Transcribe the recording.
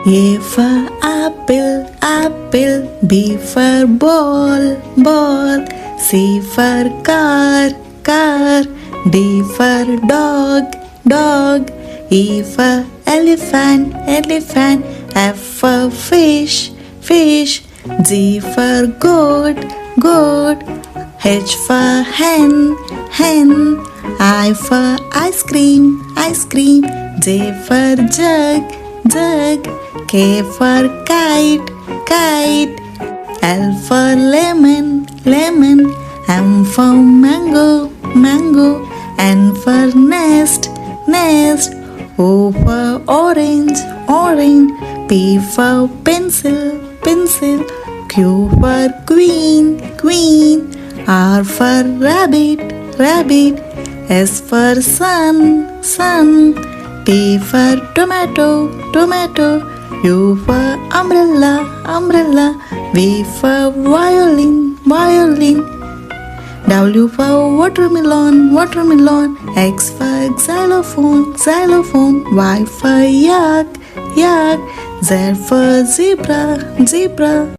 A for apple, apple. B for ball, ball. C for car, car. D for dog, dog. E for elephant, elephant. F for fish, fish. G for goat, goat. H for hen, hen. I for ice cream, ice cream. J for jug, jug. K for kite, kite. L for lemon, lemon. M for mango, mango. N for nest, nest. O for orange, orange. P for pencil, pencil. Q for queen, queen. R for rabbit, rabbit. S for sun, sun. T for tomato, tomato. U for umbrella, umbrella. V for violin, violin. W for watermelon, watermelon. X for xylophone, xylophone. Y for yak, yak. Z for zebra, zebra.